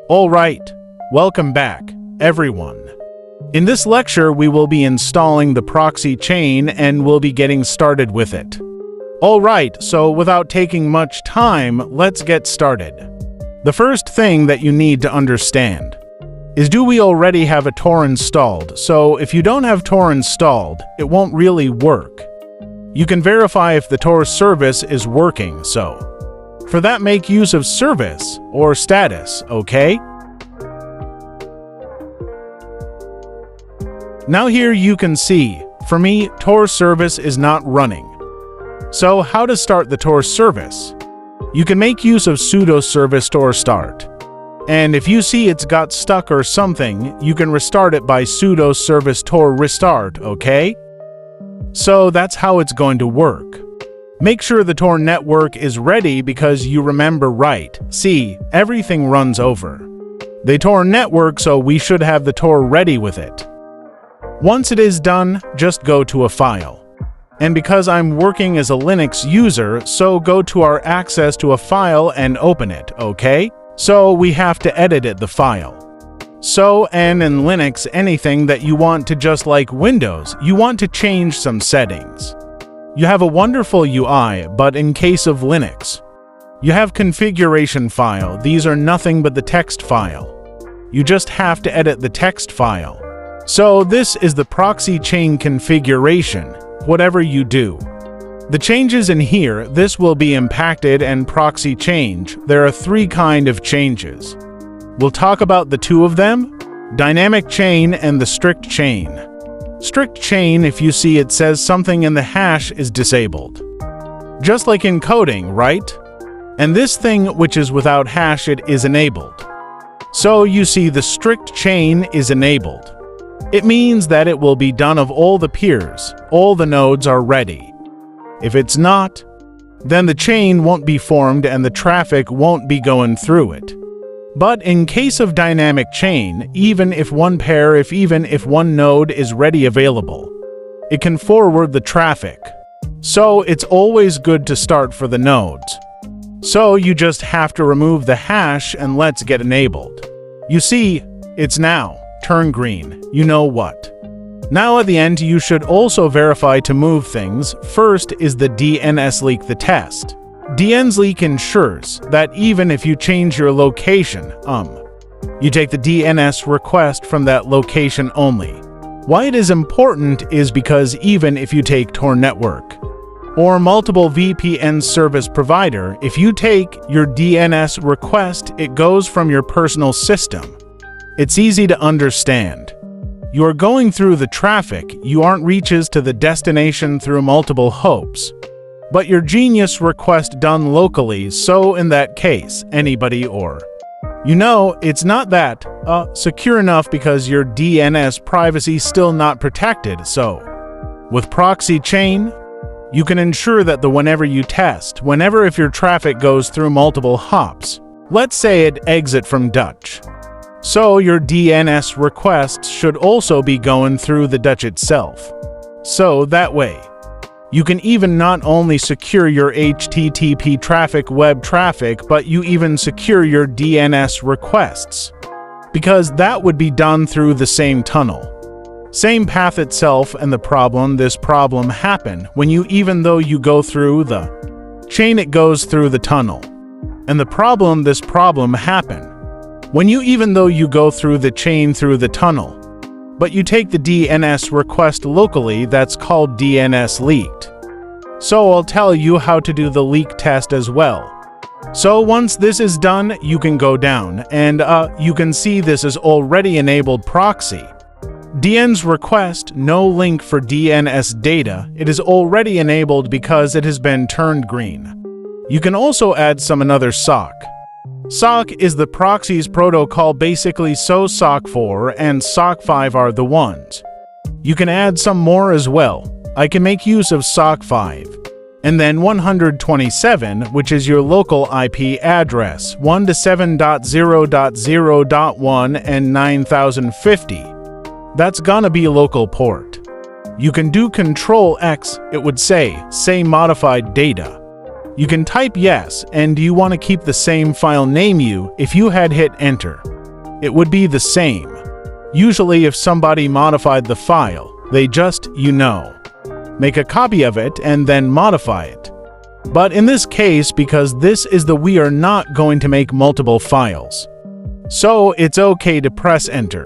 Alright, welcome back, everyone. In this lecture, we will be installing the proxy chain and we'll be getting started with it. Alright, so without taking much time, let's get started. The first thing that you need to understand is, do we already have a Tor installed? So if you don't have Tor installed, it won't really work. You can verify if the Tor service is working, so for that, make use of service or status, okay? Now here you can see, for me, Tor service is not running. So how to start the Tor service? You can make use of sudo service Tor start. And if you see it's got stuck or something, you can restart it by sudo service Tor restart, okay? So that's how it's going to work. Make sure the Tor network is ready because you remember right. See, everything runs over the Tor network, so we should have the Tor ready with it. Once it is done, just go to a file. And because I'm working as a Linux user, so go to our access to a file and open it, okay? So we have to edit the file. So, and in Linux, anything that you want to, just like Windows, you want to change some settings. You have a wonderful UI, but in case of Linux, you have configuration file. These are nothing but the text file. You just have to edit the text file. So this is the proxy chain configuration, whatever you do. The changes in here, this will be impacted and proxy change. There are three kind of changes. We'll talk about the two of them, dynamic chain and the strict chain. Strict chain, if you see it says something in the hash is disabled. Just like in coding, right? And this thing which is without hash, it is enabled. So you see the strict chain is enabled. It means that it will be done of all the peers, all the nodes are ready. If it's not, then the chain won't be formed and the traffic won't be going through it. But in case of dynamic chain, even if one node is ready available, it can forward the traffic. So it's always good to start for the nodes. So you just have to remove the hash and let's get enabled. You see, it's now turn green. You know what? Now at the end, you should also verify to move things. First is the DNS leak the test. DNS leak ensures that even if you change your location, you take the DNS request from that location only. Why it is important is because even if you take Tor network or multiple VPN service provider, if you take your DNS request, it goes from your personal system. It's easy to understand. You are going through the traffic, you aren't reaches to the destination through multiple hops. But your genius request done locally, so in that case, anybody or it's not that secure enough because your DNS privacy still not protected. So with proxy chain, you can ensure that whenever you test, if your traffic goes through multiple hops, let's say it exit from Dutch. So your DNS requests should also be going through the Dutch itself. So that way, you can even not only secure your HTTP traffic, web traffic, but you even secure your DNS requests. Because that would be done through the same tunnel. Same path itself, and this problem happen when even though you go through the chain, it goes through the tunnel. And this problem happen when even though you go through the chain through the tunnel, but you take the DNS request locally, that's called DNS leaked. So I'll tell you how to do the leak test as well. So once this is done, you can go down and you can see this is already enabled proxy. DNS request, no link for DNS data, it is already enabled because it has been turned green. You can also add another SOC. SOC is the proxy's protocol basically, so SOC 4 and SOC 5 are the ones. You can add some more as well. I can make use of SOC 5. And then 127, which is your local IP address, 127.0.0.1 and 9050. That's gonna be local port. You can do Control X, it would say modified data. You can type yes, and do you want to keep the same file name if you had hit enter. it would be the same. Usually if somebody modified the file, they just, make a copy of it and then modify it. But in this case, because we are not going to make multiple files. So it's okay to press enter.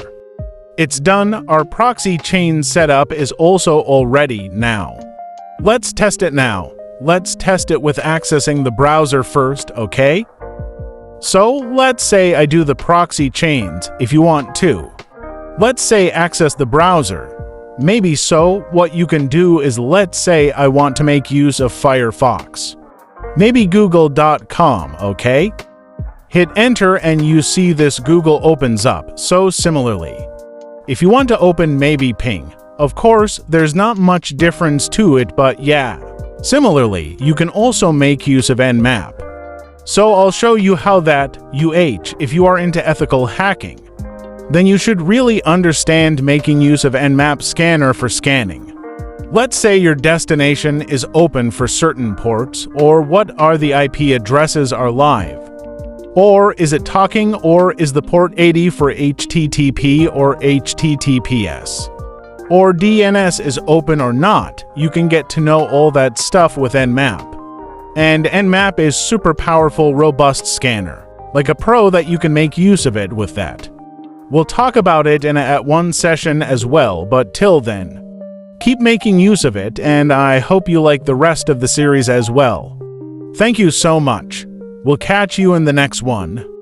It's done. Our proxy chain setup is also all ready now. Let's test it now. Let's test it with accessing the browser first, okay? So let's say I do the proxy chains if you want to. Let's say access the browser. Maybe so, what you can do is let's say I want to make use of Firefox. Maybe google.com, okay? Hit enter and you see this Google opens up. So similarly, if you want to open maybe Ping, of course, there's not much difference to it, but yeah. Similarly, you can also make use of Nmap. So I'll show you how that, if you are into ethical hacking, then you should really understand making use of Nmap scanner for scanning. Let's say your destination is open for certain ports, or what are the IP addresses are live. Or is it talking, or is the port 80 for HTTP or HTTPS? Or DNS is open or not, you can get to know all that stuff with Nmap. And Nmap is super powerful, robust scanner, like a pro that you can make use of it with that. We'll talk about it at one session as well, but till then, keep making use of it, and I hope you like the rest of the series as well. Thank you so much. We'll catch you in the next one.